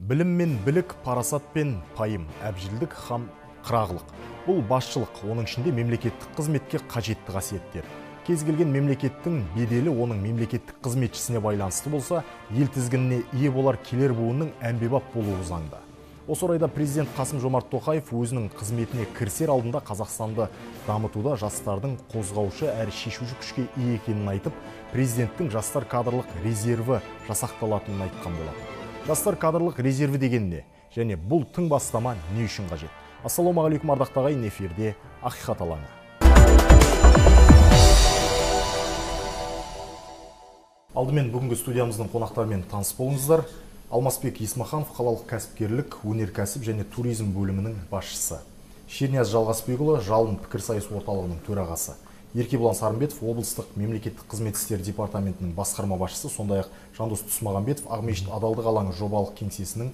Білім мен білік, парасат пен пайым, әбжілдік һәм қырағылық. Бұл басшылық, оның ішінде мемлекеттік қызметке қажетті қасиеттер. Кез келген мемлекеттің беделі оның мемлекеттік қызметшісіне байланысты болса, ел тізгініне ие болар келер буынның әмбебап болуы заңды. Осы орайда президент Қасым-Жомарт Тоқаев өзінің қызметіне кірісер алдында Қазақстанды дамытуда жастардың қозғаушы әрі шешуші күшке ие екенін айтып, президенттің жастар кадрлық резерві жасақталатынын айтқан болатын. Жастар кадрлық резерві деген не? Және бұл тың бастама не үшін қажет? Ассалаумағалейкум ардақты ағайын, эфирде Ақиқат алаңы. Алдымен бүгінгі студиямыздың қонақтарымен таныс болыңыздар. Алмасбек Есмаханов, қалалық кәсіпкерлік, өнеркәсіп және туризм бөлімінің басшысы. Шернияз Жалғасбекұлы, Жалын пікірсайыс орталығының төрағасы. Еркебұлан Сарымбетов, облыстық мемлекеттік қызмет істері департаментінің басқарма басшысы, сондай-ақ Жандос Тұсмағамбетов, Ақмешіт адалдық алаңы жобалық кеңсесінің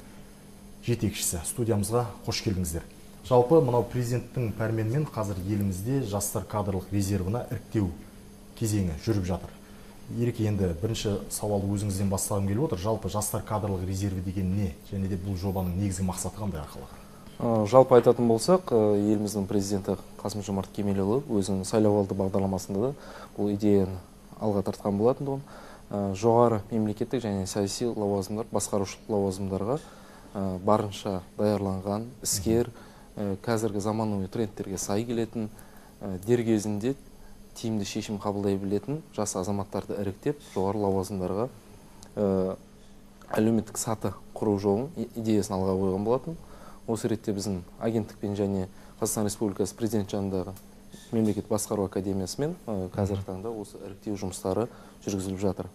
жетекшісі. Студиямызға қош келдіңіздер. Жалпы мынау президенттің пәрменімен қазір елімізде жастар кадрлық резервіне іріктеу кезеңі жүріп жатыр. Ереке, енді бірінші сауал өзіңізден бастағым келіп отыр. Жалпы жастар кадрлық резерві деген не? Және де бұл жобаның негізгі мақсаты қандай арқылы? Жалпы айтатын болсақ, еліміздің президенті Қасым-Жомарт Кемелұлы өзінің сайлауалды бағдарламасында да бұл идеяны алға тартқан болатын. Жоғары мемлекеттік және саяси лауазымдар, басқарушылық лауазымдарға барынша даярланған, іскер, қазіргі заманауи трендтерге сай келетін, дер кезінде тиімді шешім қабылдай білетін жас азаматтарды іріктеп, жоғары лауазымдарға әлеуметтік саты құру жолын идеясын алға қойған болатын. Осы ретте біздің агенттікпен және Қазақстан Республикасы президент жанындағы мемлекет басқару академиясымен қазіргі таңда осы іріктеу жұмыстары жүргізіліп жатыр.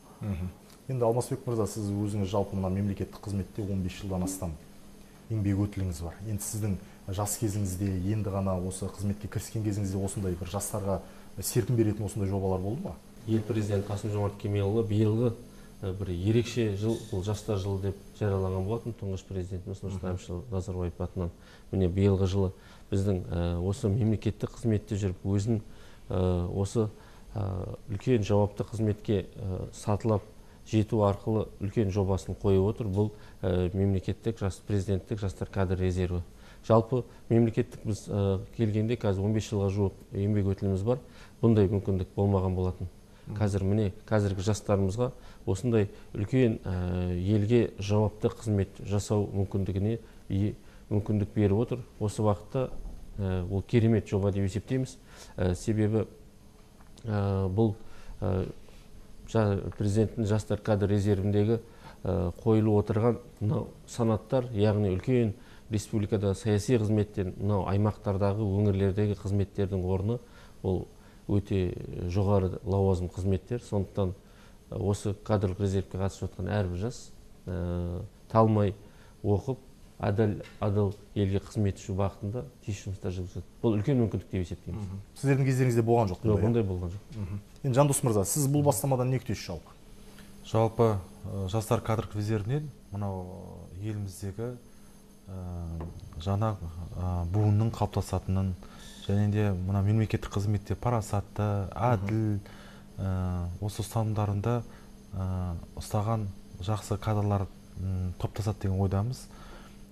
Енді Алмасбек мырза, сіз өзіңіз жалпы мына мемлекеттік қызметте 15 жылдан астам еңбек өтіліңіз бар. Енді сіздің жас кезіңізде, енді ғана осы қызметке кіріскен кезіңізде осындай бір жастарға серпін беретін осындай жобалар болды ма? Ел президент Қасым-Жомарт Кемелұлы биылғы бір ерекше жыл, бұл жастар жылы деп жариялаған болатын тұңғыш президентіміз Нұрсұлтан Назарбаев атынан. Міне биылғы жылы біздің осы мемлекеттік қызметте жүріп, өзін осы үлкен жауапты қызметке сатылап жету арқылы үлкен жобасын қойып отыр. Бұл мемлекеттік президенттік жастар кадр резерві. Жалпы мемлекеттік біз келгенде қазір 15 жылға жуық еңбек өтіліміз бар. Бұндай мүмкіндік болмаған болатын. Қазір міне қазіргі жастарымызға осындай үлкен елге жауапты қызмет жасау мүмкіндігіне мүмкіндік беріп отыр. Осы уақытта ол керемет жоба деп есептейміз. Себебі бұл президенттің жастар кадр резервіндегі қойылып отырған санаттар, яғни үлкен республикада саяси қызметтен аймақтардағы өңірлердегі қызметтердің орны ол өте жоғары лауазым қызметтер. Сондықтан осы кадрлық резервке қатысып жатқан әрбір жас талмай оқып, адал елге қызмет ету бағытында тиісті жұмыстар жүргізеді. Бұл үлкен мүмкіндік деп есептейміз. Сіздердің кездеріңізде болған жоқ? Жоқ, бұндай болған жоқ. Енді Жандос мырза, сіз бұл бастамадан не күтесіз жалпы? Жалпы жастар кадрлық резервінен мынау еліміздегі жаңа буынның қалыптасатынын, және де мына мемлекеттік қызметте парасатты, әділ, осы ұстанымдарында ұстаған жақсы кадрлар топтасады деген ойдамыз.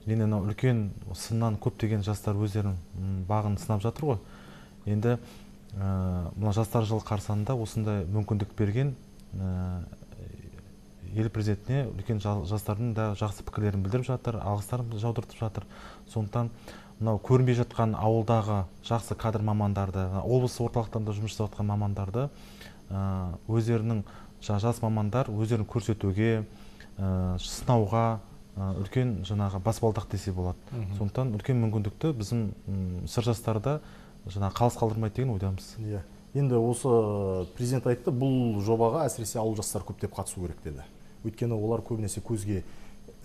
Енді үлкен сыннан көптеген жастар өздерінің бағын сынап жатыр ғой. Енді мына жастар жылы қарсаңында осындай мүмкіндік берген ел президентіне үлкен жастардың да жақсы пікірлерін білдіріп жатыр, алғыстарын жаудыртып жатыр. Сондықтан мынау көрінбей жатқан ауылдағы жақсы кадр мамандарды, облыс орталықтарында жұмыс жасап жатқан мамандарды өздерінің жас мамандар өздерін көрсетуге, сынауға үлкен жаңағы баспалдақ десе болады. Сондықтан үлкен мүмкіндікті біздің сыр жастарда қалыс қалдырмайды деген ойдамыз. Енді осы президент айтты, бұл жобаға әсіресе ауыл жастар көптеп қатысу керек деді. Өйткені олар көбінесе көзге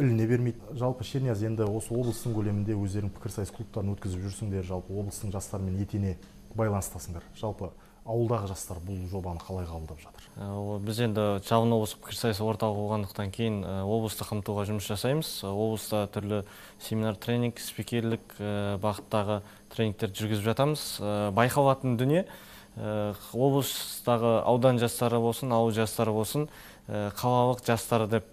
іліне бермейді. Жалпы Шернияз, енді осы облыстың көлемінде өздерінің пікірсайыс клубтарын өткізіп жүрсіңдер, жалпы облыстың жастарымен етене байланыстасыңдар. Жалпы ауылдағы жастар бұл жобаны қалай қабылдап жатыр? Біз енді Жалын облыстық пікірсайыс орталығы болғандықтан кейін облысты қамтуға жұмыс жасаймыз. Облыста түрлі семинар, тренинг, спикерлік бағыттағы тренингтер жүргізіп жатамыз. Байқалатын дүние облыстағы аудан жастары болсын, ауыл жастары болсын, қалалық жастары деп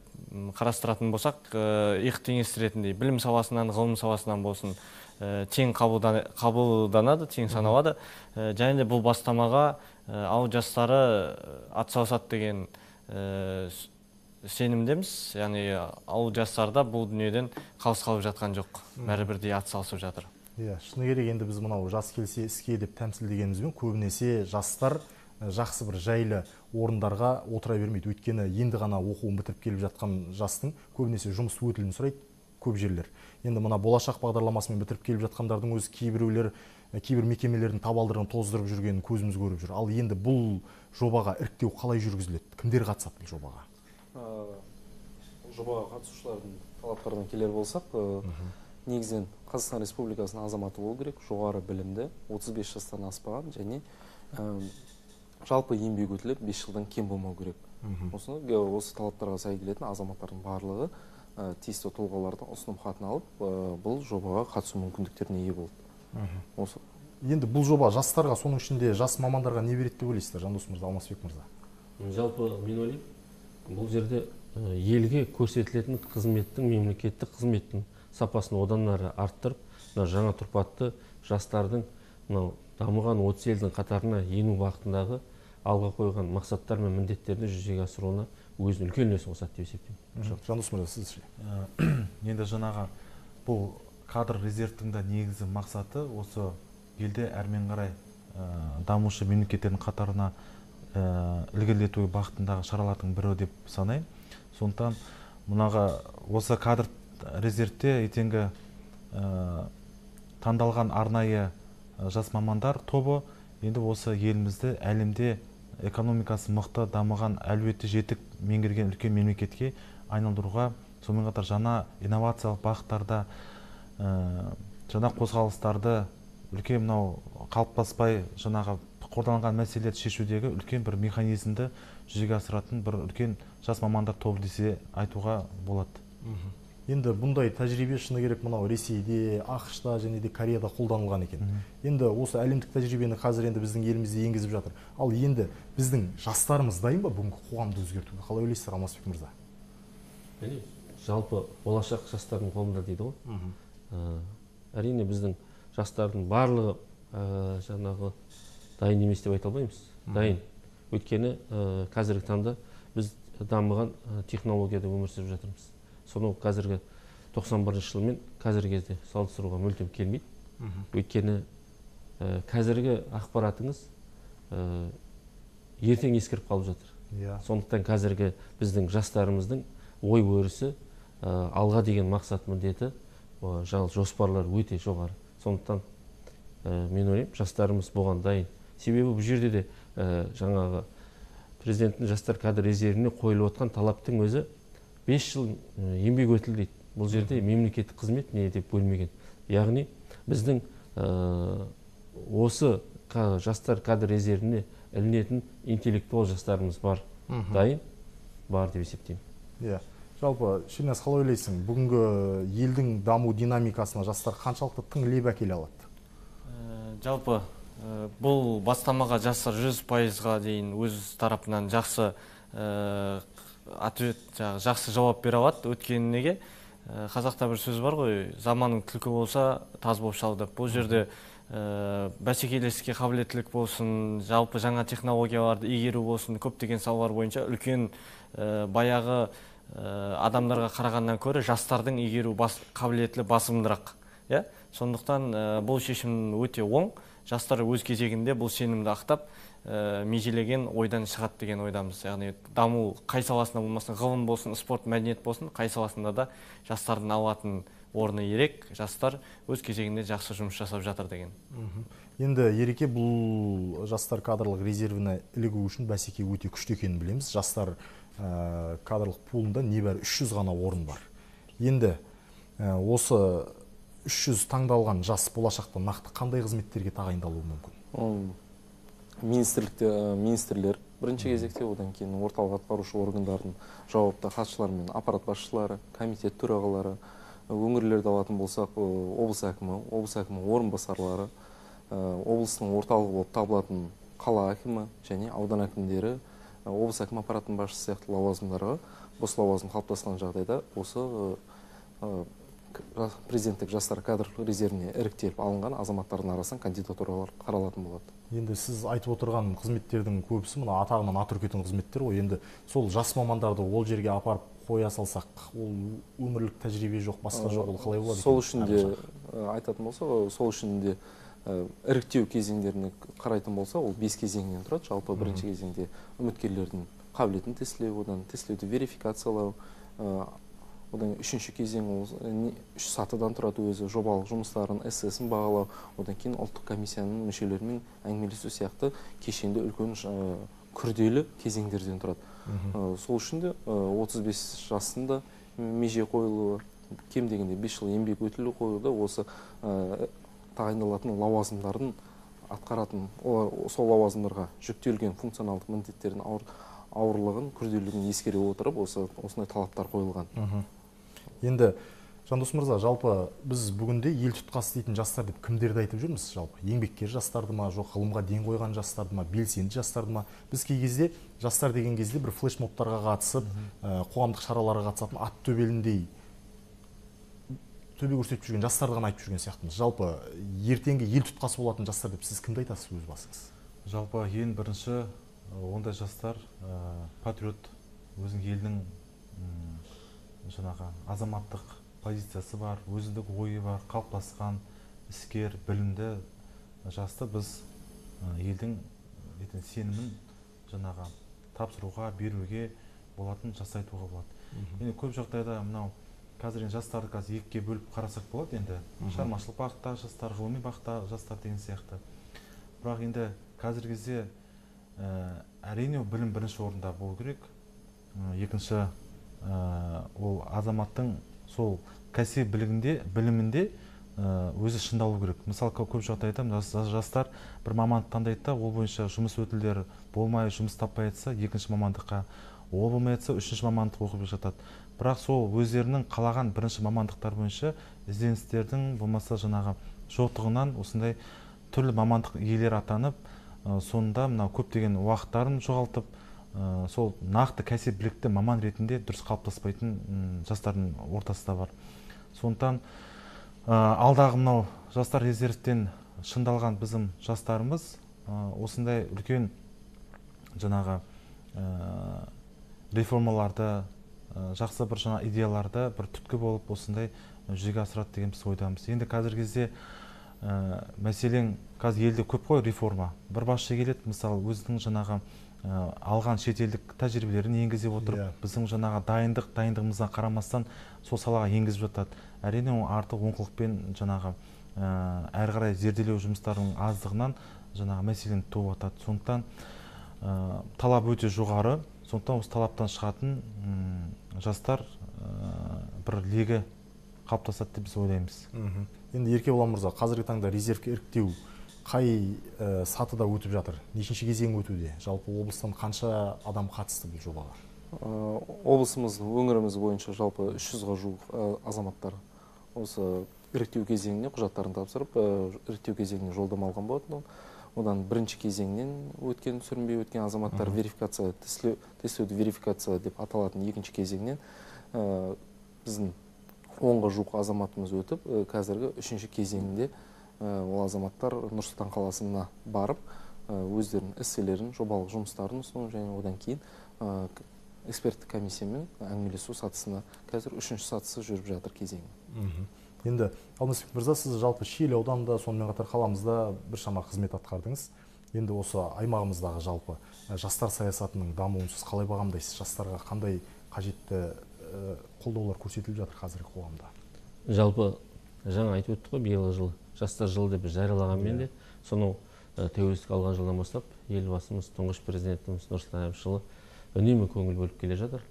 қарастыратын болсақ, иық теңестіретіндей білім саласынан, ғылым саласынан болсын, тең қабылданады, тең саналады. Және де бұл бастамаға ауыл жастары атсалысады деген сенімдеміз. Яғни ауыл жастарда бұл дүниеден қалыс қалып жатқан жоқ, бәрібірдей атсалысып жатыр. Шыны керек, енді біз мынау жас келсе іске деп тәмсілдегенімізбен көбінесе жастар жақсы бір жайлы орындарға отыра бермейді. Өйткені енді ғана оқуын бітіріп келіп жатқан жастың көбінесе жұмыс өтілін сұрайды көп жерлер. Енді мына болашақ бағдарламасымен бітіріп келіп жатқандардың өзі кейбір мекемелердің табалдырығын тоздырып жүргенін көзіміз көріп жүр. Ал енді бұл жобаға іріктеу қалай жүргізіледі? Кімдер қатысады бұл жобаға? Жобаға қатысушылардың талаптарына келер болсақ, негізінен Қазақстан Республикасының азаматы болу керек, жоғары білімді, 35 жастан аспаған және жалпы еңбек өтілі 5 жылдан кем болмау керек. Осы талаптарға сай келетін азаматтардың барлығы тиісті тұлғалардан ұсыным хатын алып, бұл жобаға қатысу мүмкіндіктеріне ие болды. Енді бұл жоба жастарға, соның ішінде жас мамандарға не береді деп ойлайсыздар, Жандос мырза, Алмасбек мырза? Жалпы мен ойлаймын, бұл жерде елге көрсетілетін қызметтің, мемлекеттік қызметтің сапасын одан әрі арттырып, жаңа тұрпатты жастардың дамыған 30 елдің қатарына ену бағытындағы алға қойған мақсаттар мен міндеттерді жүзеге асыруына өзінің үлкен үлесін қосады деп есептеймін. Жандос мырза, сіз ше? Енді жаңағы бұл кадр резервтің де негізі мақсаты осы елде әрмен қарай дамушы мемлекеттердің қатарына ілгерілету бағытындағы шаралардың бірі деп санаймын. Сондықтан мұнаға осы кадр резервте ертеңгі таңдалған арнайы жас мамандар тобы енді осы елімізді әлемде экономикасы мықты дамыған, әлеуеті жетік меңгерген үлкен мемлекетке айналдыруға, сонымен қатар жаңа инновациялық бағыттарда жаңа қозғалыстарды үлкен мынау қалыптаспай жаңағы қордаланған мәселелерді шешудегі үлкен бір механизмді жүзеге асыратын бір үлкен жас мамандар тобы десе айтуға болады. Енді бұндай тәжірибе шыны керек мынау Ресейде, ақш-та және де Кореяда қолданылған екен. Енді осы әлемдік тәжірибені қазір енді біздің елімізде енгізіп жатыр. Ал енді біздің жастарымыз дайын ба бүгінгі қоғамды өзгертуге? Қалай ойлайсыздар, Алмасбек мырза? Жалпы болашақ жастардың қолында дейді ғой. Әрине біздің жастардың барлығы жаңағы дайын емес деп айта алмаймыз. Дайын. Өйткені қазіргі таңда біз дамыған технологияда өмір сүріп жатырмыз. Соны қазіргі 91 жылмен қазіргі кезде салыстыруға мүлдем келмейді. Өйткені қазіргі ақпаратыңыз ертең ескіріп қалып жатыр. Сондықтан қазіргі біздің жастарымыздың ой өрісі, алға деген мақсат міндеті, жоспарлар өте жоғары. Сондықтан мен ойлаймын, жастарымыз бұған дайын. Себебі бұл жерде де жаңағы президенттің жастар кадр резервіне қойылып отқан талаптың өзі 5 жыл еңбек өтілі дейді. Бұл жерде мемлекеттік қызмет не деп бөлмеген. Яғни біздің осы жастар кадр резервіне ілінетін интеллектуал жастарымыз бар, дайын бар деп есептеймін. Жалпы, Шернияз, қалай ойлайсың, бүгінгі елдің даму динамикасына жастар қаншалықты тың леп әкеле алады? Жалпы, бұл бастамаға жастар 100%-ға дейін өз тарапынан жақсы жақсы жауап бере алады. Өткені неге? Қазақта бір сөз бар ғой, заманың түлкі болса, таз болып шал деп. Бұл жерде бәсекелестікке қабілеттілік болсын, жалпы жаңа технологияларды игеру болсын, көптеген салалар бойынша үлкен баяғы адамдарға қарағаннан көрі жастардың игеру қабілетлі басымдырақ. Сондықтан бұл шешім өте оң. Жастар өз кезегінде бұл сенімді ақтап, межелеген ойдан шығады деген ойдамыз. Яғни даму қай саласында болмасын, ғылым болсын, спорт, мәдениет болсын, қай саласында да жастардың алатын орны ерек, жастар өз кезегінде жақсы жұмыс жасап жатыр деген. Енді Ереке, бұл жастар кадрлық резервіне ілігу үшін бәсеке өте күшті екенін білеміз. Жастар кадрлық пулында небәрі 300 ғана орын бар. Енді осы 300 таңдалған жас болашақта нақты қандай қызметтерге тағайындалуы мүмкін? Министрлер бірінші кезекте, одан кейін орталық атқарушы органдардың жауапты хатшылары мен аппарат басшылары, комитет төрағалары, өңірлерді алатын болсақ, облыс әкімі орынбасарлары, облыстың орталығы болып табылатын қала әкімі және аудан әкімдері, облыс әкім аппаратының басшысы сияқты лауазымдарға бос лауазым қалыптасқан жағдайда осы президенттік жастар кадр резервіне іріктеліп алынған азаматтардың арасынан кандидатуралар қаралатын болады. Енді сіз айтып отырған қызметтердің көбісі мына атағынан ат үркетін қызметтер ғой. Енді сол жас мамандарды ол жерге апарып қоя салсақ, ол өмірлік тәжірибе жоқ, басқа жоқ, ол қалай болады? Сол үшін де айтатын болса, сол үшін де іріктеу кезеңдеріне қарайтын болса, ол 5 кезеңнен тұрады. Жалпы бірінші кезеңде үміткерлердің қабілетін тестілеу, одан тестілеуді верификациялау, одан үшінші кезең үш сатыдан тұрады, өзі жобалық жұмыстарын, эссесін бағалау, одан кейін ұлттық комиссияның мүшелерімен әңгімелесу сияқты кешенді үлкен күрделі кезеңдерден тұрады. Сол үшін де 35 жасында меже қойылуы, кем дегенде 5 жыл еңбек өтілі қойылды, осы тағайындалатын лауазымдардың атқаратын, сол лауазымдарға жүктелген функционалдық міндеттердің ауырлығын, күрделілігін ескере отырып, осындай талаптар қойылған. Енді Жандос мырза, жалпы біз бүгінде ел тұтқасы дейтін жастар деп кімдерді айтып жүрміз? Жалпы еңбеккер жастарды ма, жоқ ғылымға ден қойған жастарды ма, белсенді жастарды ма? Біз кей кезде жастар деген кезде бір флешмобтарға қатысып, қоғамдық шараларға қатысатын ат төбеліндей төбе көрсетіп жүрген жастарды ғана айтып жүрген сияқтымыз. Жалпы ертеңгі ел тұтқасы болатын жастар деп сіз кімді айтасыз өз басыңыз? Жалпы ең бірінші ондай жастар патриот, өзінің елдің жаңағы азаматтық позициясы бар, өзіндік ойы бар, қалыптасқан, іскер, білімді жасты біз елдің сенімін жаңағы тапсыруға, беруге болатын жас айтуға болады. Енді көп жағдайда мынау қазір жастарды екіге бөліп қарасақ болады, енді шығармашылық бағытта жастар, ғылыми бағытта жастар деген сияқты. Бірақ енді қазіргі кезде әрине білім бірінші орында болу керек. Екінші ол азаматтың сол кәсіби білімінде өзі шыңдалу керек. Мысалы, көп жағдайда жастар бір мамандық таңдайды да, ол бойынша жұмыс өтілдері болмай, жұмыс таппай жатса, екінші мамандыққа, ол болмай жатса, үшінші мамандық оқып жатады. Бірақ сол өздерінің қалаған бірінші мамандықтар бойынша ізденістердің болмаса жаңағы жоқтығынан осындай түрлі мамандық иелері атанып, сонда мынау көптеген уақыттарын жоғалтып, сол нақты кәсіп білікті маман ретінде дұрыс қалыптаспайтын жастардың ортасында бар. Сондықтан алдағы мынау жастар резервтен шыңдалған біздің жастарымыз осындай үлкен жаңағы реформаларды, жақсы бір жаңа идеяларды бір түткі болып осындай жүзеге асырады деген біз ойдамыз. Енді қазіргі кезде мәселен қазір елде көп қой реформа. Бір басшы келеді, мысалы өзінің жаңағы алған шетелдік тәжірибелерін енгізе отырып, біздің жаңағы дайындығымызға қарамастан сол салаға енгізіп жатады. Әрине артық оңқылықпен жаңағы әрі қарай зерделеу жұмыстарының аздығынан жаңағы мәселені туып жатады. Сондықтан талап өте жоғары. Сондықтан осы талаптан шығатын жастар бір легі қалыптасады деп біз ойлаймыз. Енді Еркебұлан мырза, қазіргі таңда резервке іріктеу қай сатыда өтіп жатыр? Нешінші кезең өтуде? Жалпы облыстан қанша адам қатысты бұл жобаға? Облысымыздың, өңіріміз бойынша жалпы 300-ға жуық азаматтар осы іріктеу кезеңіне құжаттарын тапсырып, іріктеу кезеңіне жолдама алған болатын. Одан бірінші кезеңнен өткен, сүрінбей өткен азаматтар верификация, тестілеуді верификация деп аталатын екінші кезеңнен біздің 10-ға жуық азаматымыз өтіп, қазіргі үшінші кезеңінде ол азаматтар Нұр-Сұлтан қаласына барып, өздерінің эсселерін, жобалық жұмыстарын ұсыну және одан кейін эксперттік комиссиямен әңгімелесу сатысына қазір үшінші сатысы жүріп жатыр кезеңі. Енді Алмасбек мырза, сіз жалпы Шиелі ауданында, сонымен қатар қаламызда біршама қызмет атқардыңыз. Енді осы аймағымыздағы жалпы жастар саясатының дамуын сіз қалай бағамдайсыз? Жастарға қандай қажетті қолдаулар көрсетіліп жатыр қазіргі қоғамда? Жалпы жаңа айтып өттік қой, биылғы жыл жастар жылы деп жариялағанмен де, сонау тәуелсіздік алған жылдан бастап елбасымыз, тұңғыш президентіміз Нұрсұлтан Әбішұлы үнемі көңіл бөліп келе жатыр.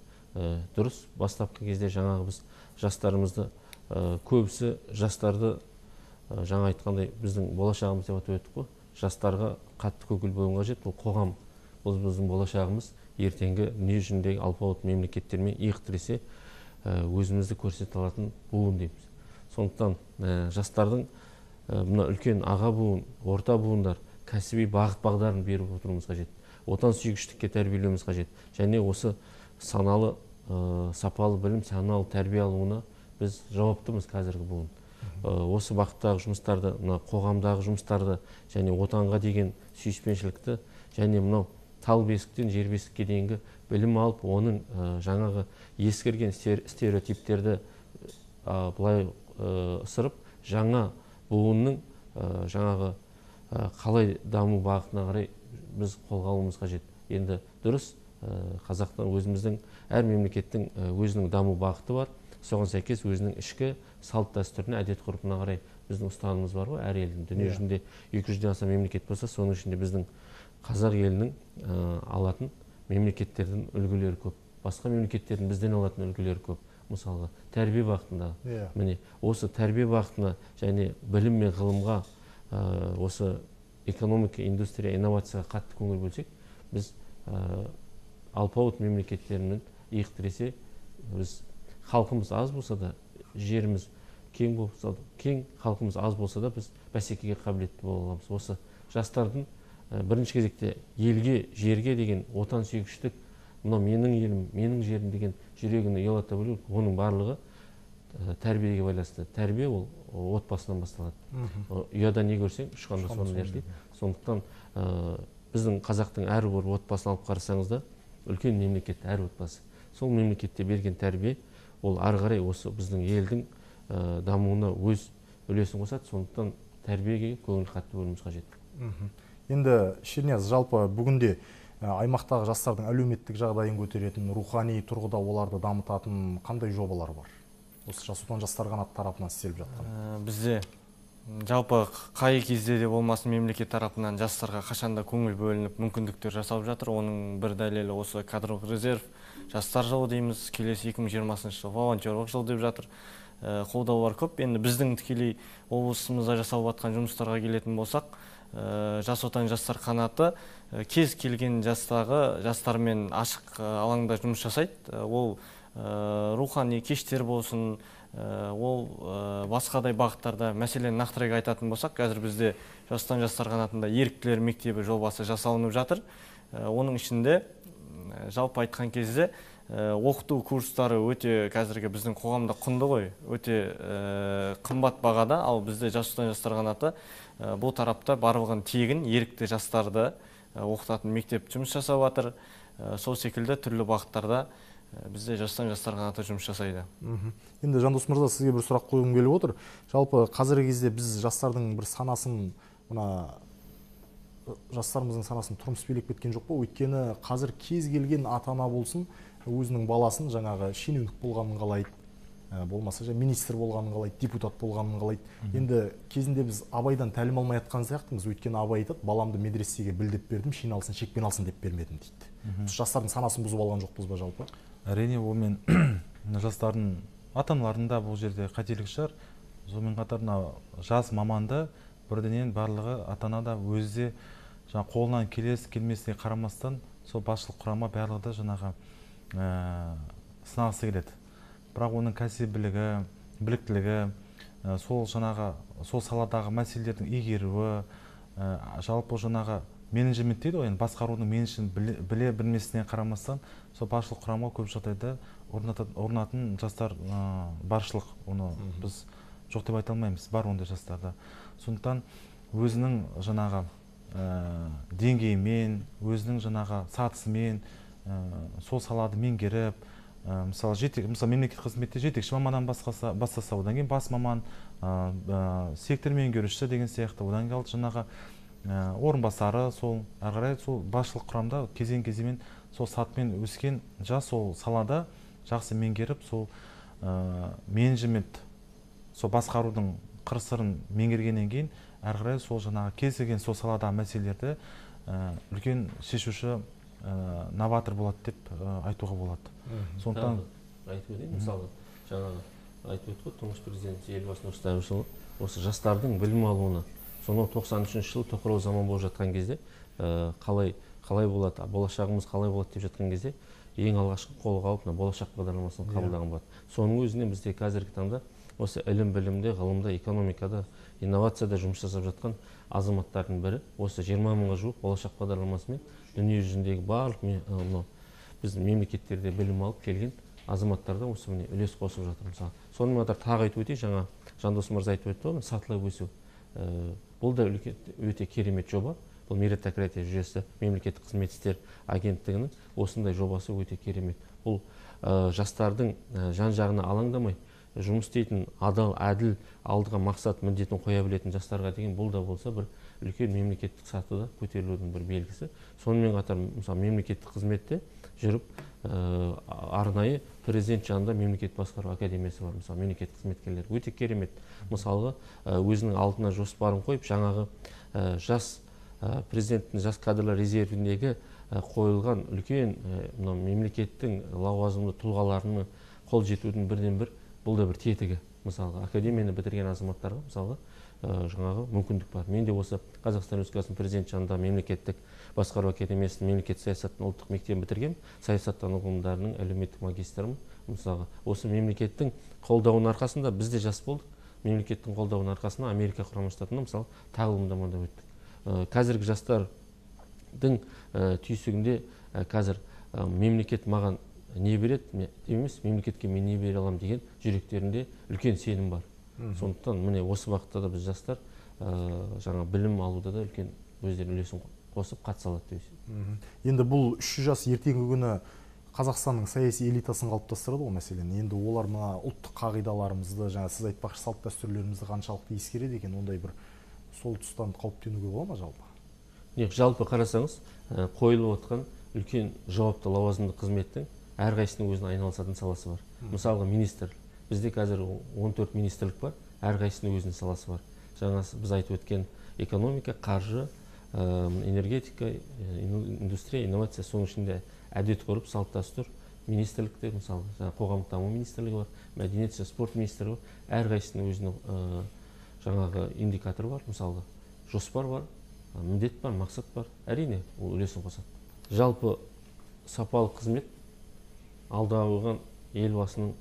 Дұрыс, бастапқы кезде жаңағы біз жастарымызды, көбісі жастарды жаңа айтқандай біздің болашағымыз деп атап өттік қой. Жастарға қатты көңіл бөлу қажет. Бұл қоғам, бұл біздің болашағымыз. Ертеңгі дүние жүзіндегі алпауыт мемлекеттермен иық тіресе өзімізді көрсете алатын буын дейміз. Сондықтан жастардың мына үлкен аға буын, орта буындар кәсіби бағыт бағдарын беріп отыруымыз қажет. Отан сүйгіштікке тәрбиелеуіміз қажет. Және осы саналы, сапалы білім, саналы тәрбие алуына біз жауаптымыз қазіргі буын. Осы бағыттағы жұмыстарды, қоғамдағы жұмыстарды және отанға деген сүйіспеншілікті және мынау тал бесіктен жер бесікке дейінгі білім алып, оның жаңағы ескірген стереотиптерді былай ысырып, жаңа буынның жаңағы қалай даму бағытына қарай біз қолға алуымыз қажет. Енді дұрыс, қазақтың өзіміздің әр мемлекеттің өзінің даму бағыты бар. Соған сәйкес өзінің ішкі салт дәстүріне, әдет ғұрпына қарай біздің ұстанымыз бар ғой. Әр елдің дүние жүзінде 200-ден аса мемлекет болса, соның ішінде біздің қазақ елінің алатын мемлекеттердің үлгілері көп. Басқа мемлекеттердің бізден алатын үлгілері көп. Мысалға, тәрбие бағытында. Міне, осы тәрбие бағытына және білім мен ғылымға, осы экономика, индустрия, инновацияға қатты көңіл бөлсек, біз алпауыт мемлекеттермен иық тіресе, біз халқымыз аз болса да, жеріміз кең болса да, халқымыз аз болса да, біз бәсекеге қабілетті бола аламыз. Осы жастардың бірінші кезекте елге, жерге деген отан сүйгіштік, мынау менің елім, менің жерім деген жүрегіне ұялата білу, оның барлығы тәрбиеге байланысты. Тәрбие ол отбасынан басталады. Ұяда не көрсең, ұшқанда соны ер дейді. Сондықтан біздің қазақтың әрбір отбасын алып қарасаңыз да, үлкен мемлекет әр отбасы. Сол мемлекетте берген тәрбие ол ары қарай осы біздің елдің дамуына өз үлесін қосады. Сондықтан тәрбиеге көңіл қатты бөлуіміз қажет. Енді Шернияз, жалпы бүгінде аймақтағы жастардың әлеуметтік жағдайын көтеретін, рухани тұрғыда оларды дамытатын қандай жобалар бар? Осы Жас отан жастар қанаты тарапынан істеліп жатқан. Бізде жалпы қай кезде де болмасын мемлекет тарапынан жастарға қашанда көңіл бөлініп, мүмкіндіктер жасалып жатыр. Оның бір дәлелі осы кадрлық резерв, жастар жылы дейміз, келесі 2020 жыл волонтерлық жыл деп жатыр. Қолдаулар көп. Енді біздің тікелей облысымызда жасалып жатқан жұмыстарға келетін болсақ, Жас отан жастар қанаты кез келген жастармен ашық алаңда жұмыс жасайды. Ол рухани кештер болсын, ол басқадай бағыттарда, мәселен нақтырек айтатын болсақ, қазір бізде Жас отан жастар қанатында еріктілер мектебі жобасы жасалынып жатыр. Оның ішінде жалпы айтқан кезде оқыту курстары өте қазіргі біздің қоғамда құнды ғой, өте қымбат бағада, ал бізде Жас отан жастар қанаты бұл тарапта барлығын тегін ерікті жастарды оқытатын мектеп жұмыс жасап жатыр. Сол секілді түрлі бағыттарда бізде Жас отан жастар қанаты жұмыс жасайды. Енді Жандос мырза, сізге бір сұрақ қойғым келіп отыр. Жалпы қазіргі кезде біз жастардың бір санасын, жастарымыздың санасын тұрмыс билеп кеткен жоқ па? Өйткені қазір кез келген ата-ана болсын, өзінің баласын жаңағы шенеунік болғанын қалайды, болмаса министр болғанын қалайды, депутат болғанын қалайды. Енді кезінде біз Абайдан тәлім алмай жатқан сияқтымыз. Өйткені Абай айтады, баламды медресеге білдеп бердім, шен алсын, шекпен алсын деп бермедім дейді. Жастардың санасын бұзып алған жоқпыз ба жалпы? Әрине, онымен жастардың ата-аналарында бұл жерде қателік шығар. Сонымен қатар жас маманды бірденен барлығы ата-ана да өзі қолынан келмесіне қарамастан сол басшылық құрама барлығы да жаңағы сынағысы келеді. Бірақ оның кәсібілігі, біліктілігі, сол саладағы мәселелердің игеруі, жалпы жаңағы менеджмент дейді ғой, басқарудың менеджментін біле білмесіне қарамастан, сол басшылық құрамға көп жағдайда орнатын жастар баршылық. Оны біз жоқ деп айта алмаймыз, бар ондай жастарда. Сондықтан өзінің жаңағы деңгейімен, өзінің жаңағы сатысымен сол салады меңгеріп, мысалы мемлекет қызметте жетекші маманнан бастаса, одан кейін бас маман, сектор меңгерушісі деген сияқты, одан кейін жаңағы орынбасары, сол ары қарай сол басшылық құрамда кезең-кезеңмен сол сатымен өскен жас сол салада жақсы меңгеріп, сол менеджмент, сол басқарудың қыр-сырын меңгергеннен кейін ары қарай сол жаңағы кез келген сол саладағы мәселелерді үлкен шешуші новатор болады деп айтуға болады. Сондықтан айтып өтейін, мысалы жаңағы айтып өтті ғой, тұңғыш президент елбасы Нұрсұлтан Әбішұлы осы жастардың білім алуына, сонау 93 жыл тоқырау заман болып жатқан кезде қалай болады, болашағымыз қалай болады деп жатқан кезде ең алғашқы қолға алып болашақ бағдарламасын қабылдаған болады. Соның өзінен бізде қазіргі таңда осы ілім білімде, ғылымда, экономикада, инновацияда жұмыс жасап жатқан азаматтардың бірі. Осы 20 мыңға жуық болашақ бағдарламасымен дүние жүзіндегі барлық біздің мемлекеттерде білім алып келген азаматтарда осы міне үлес қосып жатыр. Мысалы, сонымен қатар тағы айтып өтейін, жаңа Жандос мырза айтып өтті ғой, сатылап өсу. Бұл да өте керемет жоба. Бұл меритократия жүйесі, мемлекеттік қызмет істер агенттігінің осындай жобасы өте керемет. Бұл жастардың жан-жағына алаңдамай жұмыс істейтін адал, әділ, алдыға мақсат, міндетін қоя білетін жастарға деген бұл да болса бір үлкен мемлекеттік сатыда көтерілудің бір белгісі. Сонымен қатар, мысалы, мемлекеттік қызметте жүріп, арнайы президент жанында мемлекет басқару академиясы бар. Мысалы, мемлекеттік қызметкерлер өте керемет. Мысалға, өзінің алдына жоспарын қойып, жаңағы жас президенттің жас кадрлар резервіндегі қойылған үлкен мемлекеттің лауазымды тұлғаларының қол жетудің бірден бір, бұл да бір тетігі. Мысалға, академияны бітірген азаматтарға, мысалға, жаңағы мүмкіндік бар. Мен де осы Қазақстан Республикасының президент жанында мемлекеттік басқару академиясының мемлекеттік саясаттың ұлттық мектебін бітірген, саясаттану ғылымдарының әлеуметтік магистрімін. Мысалға, осы мемлекеттің қолдауының арқасында біз де жас болдық. Мемлекеттің қолдауының арқасында Америка құрама штатында мысалы тағылымдамада өттік. Қазіргі жастардың түйсігінде қазір мемлекет маған не береді емес, мемлекетке мен не бере аламын деген жүректерінде үлкен сенім бар. Сондықтан міне осы бағытта да біз жастар жаңа білім алуда да үлкен өздерінің үлесін қосып қатыса алады дейсіз. Енді бұл 300 жас ертеңгі күні Қазақстанның саяси элитасын қалыптастырады ғой мәселен. Енді олар мына ұлттық қағидаларымызды, жаңа сіз айтпақшы салт дәстүрлерімізді қаншалықты ескереді екен, ондай бір сол тұстан қауіптенуге бола ма жалпы? Жалпы қарасаңыз, қойылып отқан үлкен жауапты лауазымды қызметтің әрқайсысының өзіне айналысатын саласы бар. Мысалға, министр. Бізде қазір 14 министрлік бар, әрқайсысының өзінің саласы бар. Жаңа біз айтып өткен экономика, қаржы, энергетика, индустрия, инновация, соның ішінде әдет ғұрып, салт дәстүр министрліктер, мысалы, қоғамдық даму министрлігі бар, мәдениет және спорт министрлігі бар, әрқайсысының өзінің жаңағы индикатор бар, мысалы, жоспар бар, міндет бар, мақсат бар, әрине ол үлесін қосады. Жалпы сапалы қызмет алға қойған елбасының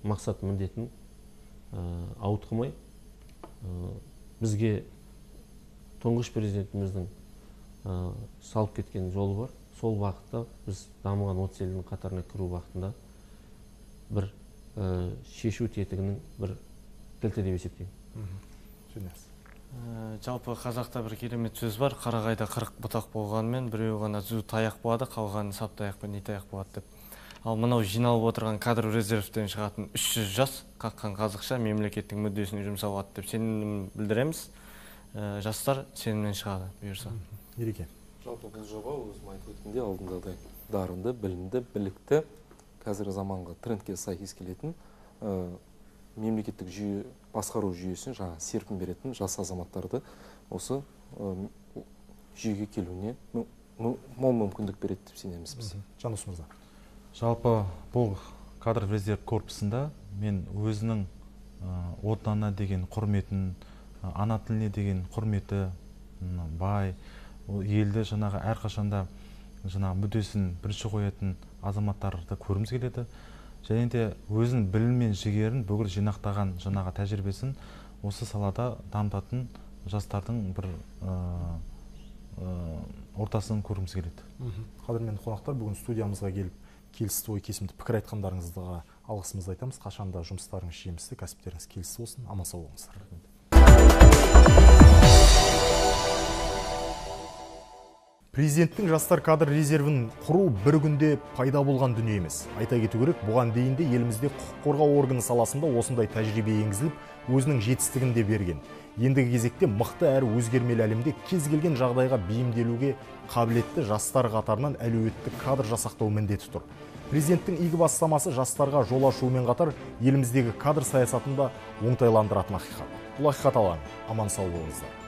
мақсат міндетін ауытқымай, бізге тұңғыш президентіміздің салып кеткен жолы бар. Сол бағытта біз дамыған 30 елдің қатарына кіру бағытында бір шешу тетігінің бір кілті деп есептеймін. Жалпы қазақта бір керемет сөз бар, қарағайда 40 бұтақ болғанмен біреу ғана зу таяқ болады, қалғаны сап таяқ пен не таяқ болады деп. Ал мынау жиналып отырған кадр резервтен шығатын 300 жас қаққан қазықша мемлекеттің мүддесіне жұмсалады деп сенім білдіреміз. Жастар сенімнен шығады, бұйырса. Ереке. Жалпы бұл жоба өзім айтып өткенде алдыңғыдай дарынды, білімді, білікті, қазіргі заманғы трендке сай келетін мемлекеттік жүйе, басқару жүйесін жаңа серпін беретін жас азаматтарды осы жүйеге келуіне мол мүмкіндік береді деп сенеміз біз. Жандос мырза. Жалпы бұл кадр резерв корпусында мен өзінің отанына деген құрметін, ана тіліне деген құрметі, бай, елді жаңағы әрқашанда жаңағы мүддесін бірінші қоятын азаматтарды көріміз келеді. Және де өзінің білім мен жігерін бүгін жинақтаған жаңағы тәжірибесін осы салада дамытатын жастардың бір ортасын көріміз келеді. Қадірменді қонақтар, бүгін студиямызға келіп келісті ой кесімді пікір айтқандарыңызға алғысымызды айтамыз. Қашанда жұмыстарыңыз жемісті, кәсіптеріңіз келісті болсын. Аман сау болыңыздар. Президенттің жастар кадр резервін құру бір күнде пайда болған дүние емес. Айта кету керек, бұған дейін де елімізде құқық қорғау органы саласында осындай тәжірибе енгізіліп, өзінің жетістігін де берген. Ендігі кезекте мықты әрі өзгермелі әлемде кез келген жағдайға бейімделуге қабілетті жастар қатарынан әлеуетті кадр жасақтау міндеті тұр. Президенттің игі бастамасы жастарға жол ашуымен қатар еліміздегі кадр саясатында оңтайландыратын ақиқат. Бұл ақиқат алаң. Аман сау болыңыздар.